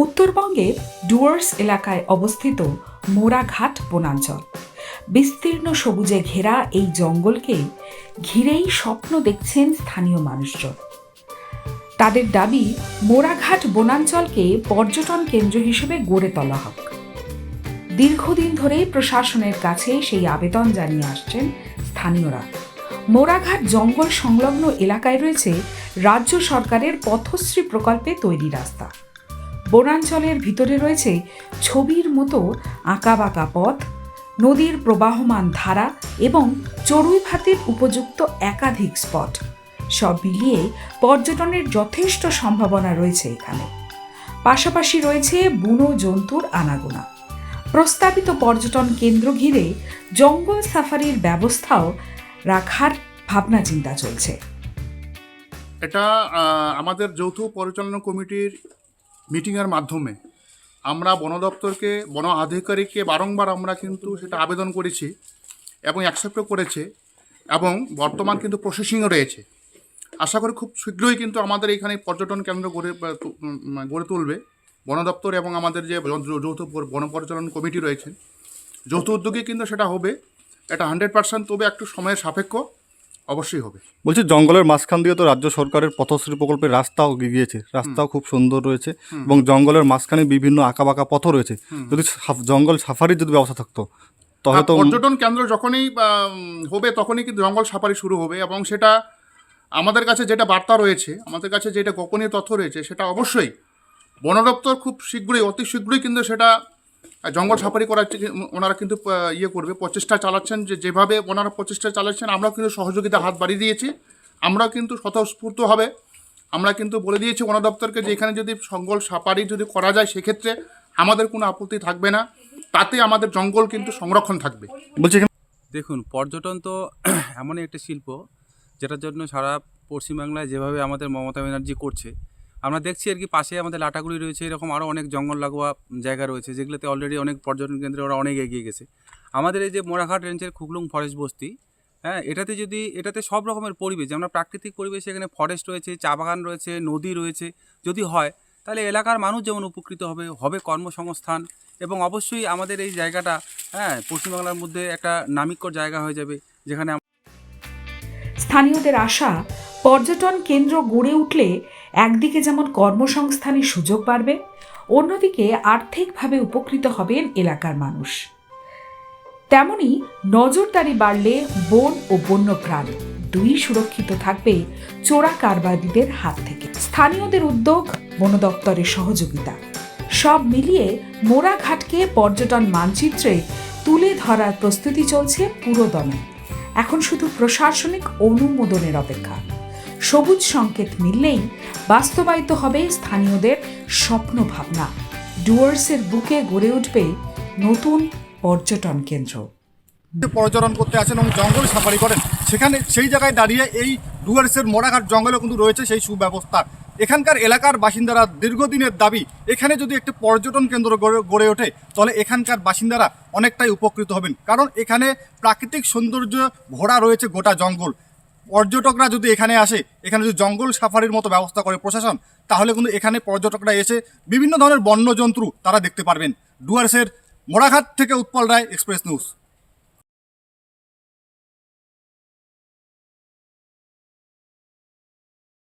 উত্তরবঙ্গের ডুয়ার্স এলাকায় অবস্থিত মোরাঘাট বনাঞ্চল। বিস্তীর্ণ সবুজে ঘেরা এই জঙ্গলকে ঘিরেই স্বপ্ন দেখছেন স্থানীয় মানুষজন। তাদের দাবি, মোরাঘাট বনাঞ্চলকে পর্যটন কেন্দ্র হিসেবে গড়ে তোলা হোক। দীর্ঘদিন ধরেই প্রশাসনের কাছে সেই আবেদন জানিয়ে আসছেন স্থানীয়রা। মোরাঘাট জঙ্গল সংলগ্ন এলাকায় রয়েছে রাজ্য সরকারের পথশ্রী প্রকল্পে তৈরি রাস্তা। বনাঞ্চলের ভিতরে রয়েছে ছবির মতো আঁকাবাঁকা পথ, নদীর প্রবাহমান ধারা এবং চড়ুই ভাতির উপযুক্ত একাধিক স্পট। সব মিলিয়ে পর্যটনের যথেষ্ট সম্ভাবনা রয়েছে এখানে। পাশাপাশি রয়েছে বুনো জন্তুর আনাগোনা। প্রস্তাবিত পর্যটন কেন্দ্র ঘিরে জঙ্গল সাফারির ব্যবস্থাও রাখার ভাবনা চিন্তা চলছে। এটা আমাদের যৌথ পরিচালনা কমিটির মিটিংয়ের মাধ্যমে আমরা বন দপ্তরকে, বন আধিকারিককে বারংবার আমরা কিন্তু সেটা আবেদন করেছি এবং অ্যাকসেপ্টও করেছে এবং বর্তমান কিন্তু প্রসেসিংও রয়েছে। আশা করি খুব শীঘ্রই কিন্তু আমাদের এখানে পর্যটন কেন্দ্র গড়ে তুলবে বন দপ্তর এবং আমাদের যে যৌথ বন পরিচালনা কমিটি রয়েছে, যৌথ উদ্যোগে কিন্তু সেটা হবে। এটা 100%, তবে একটু সময়ের সাপেক্ষ অবশ্যই হবে। বলছি, জঙ্গলের মাঝখান দিয়ে তো রাজ্য সরকারের পথশ্রী প্রকল্পের রাস্তাও গিয়েছে, রাস্তাও খুব সুন্দর রয়েছে এবং জঙ্গলের মাঝখানে বিভিন্ন আঁকাবাঁকা পথও রয়েছে। যদি জঙ্গল সাফারির যদি ব্যবস্থা থাকতো তাহলে তো পর্যটন কেন্দ্র যখনই হবে তখনই কিন্তু জঙ্গল সাফারি শুরু হবে এবং সেটা আমাদের কাছে যেটা বার্তা রয়েছে, আমাদের কাছে যেটা গোপনীয় তথ্য রয়েছে, সেটা অবশ্যই বন দপ্তর খুব শীঘ্রই, অতি শীঘ্রই কিন্তু সেটা জঙ্গল সাফারি করার ওনারা কিন্তু করবে, প্রচেষ্টা চালাচ্ছেন। যেভাবে ওনারা প্রচেষ্টা চালাচ্ছেন আমরাও কিন্তু সহযোগিতা হাত বাড়িয়ে দিয়েছি। আমরাও কিন্তু স্বতঃস্ফূর্তভাবে আমরা কিন্তু বলে দিয়েছি বন দপ্তরকে যে এখানে যদি জঙ্গল সাফারি যদি করা যায় সেক্ষেত্রে আমাদের কোনো আপত্তি থাকবে না, তাতে আমাদের জঙ্গল কিন্তু সংরক্ষণ থাকবে। বলছি, দেখুন, পর্যটন তো এমনই একটা শিল্প যেটার জন্য সারা পশ্চিমবাংলায় যেভাবে আমাদের মমতা ব্যানার্জি করছে, আমরা দেখছি আর কি। পাশে আমাদের লাটাগুড়ি রয়েছে, এরকম আরও অনেক জঙ্গল লাগোয়া জায়গা রয়েছে যেগুলোতে অলরেডি অনেক পর্যটন কেন্দ্রে ওরা অনেক এগিয়ে গেছে। আমাদের এই যে মোরাঘাট রেঞ্জের খুগলুং ফরেস্ট বস্তি, হ্যাঁ, এটাতে সব রকমের পরিবেশ, যেমন প্রাকৃতিক পরিবেশ, এখানে ফরেস্ট রয়েছে, চা বাগান রয়েছে, নদী রয়েছে। যদি হয় তাহলে এলাকার মানুষ যেমন উপকৃত হবে কর্মসংস্থান, এবং অবশ্যই আমাদের এই জায়গাটা, হ্যাঁ, পশ্চিমবাংলার মধ্যে একটা নামিকর জায়গা হয়ে যাবে যেখানে। স্থানীয়দের আশা, পর্যটন কেন্দ্র গড়ে উঠলে একদিকে যেমন কর্মসংস্থানের সুযোগ বাড়বে, অন্যদিকে আর্থিকভাবে উপকৃত হবেন এলাকার মানুষ। তেমনি নজরদারি বাড়লে বন ও বন্যপ্রাণ দুই সুরক্ষিত থাকবে চোরা কারবারিদের হাত থেকে। স্থানীয়দের উদ্যোগ, বন দপ্তরের সহযোগিতা, সব মিলিয়ে মোরাঘাটকে পর্যটন মানচিত্রে তুলে ধরার প্রস্তুতি চলছে পুরোদমে। এখন শুধু প্রশাসনিক অনুমোদনের অপেক্ষা। সবুজ সংকেত মিললেই বাস্তবায়িত হবে স্থানীয়দের স্বপ্ন ভাবনা। ডুয়ার্সের বুকে গড়ে উঠবে নতুন পর্যটন কেন্দ্র। পর্যটন করতে আসেন এবং জঙ্গল সাফারি করেন, সেখানে সেই জায়গায় দাঁড়িয়ে এই ডুয়ার্সের মোরাঘাট জঙ্গলে কিন্তু রয়েছে সেই সুব্যবস্থা। এখানকার এলাকার বাসিন্দারা দীর্ঘদিনের দাবি, এখানে যদি একটি পর্যটন কেন্দ্র গড়ে ওঠে তাহলে এখানকার বাসিন্দারা অনেকটাই উপকৃত হবেন। কারণ এখানে প্রাকৃতিক সৌন্দর্য ভরা রয়েছে গোটা জঙ্গল। পর্যটকরা যদি এখানে আসে, এখানে যদি জঙ্গল সাফারির মতো ব্যবস্থা করে প্রশাসন, তাহলে কিন্তু এখানে পর্যটকরা এসে বিভিন্ন ধরনের বন্যজন্তু তারা দেখতে পারবেন। ডুয়ার্সের মোরাঘাট থেকে উৎপল রায়, এক্সপ্রেস নিউজ।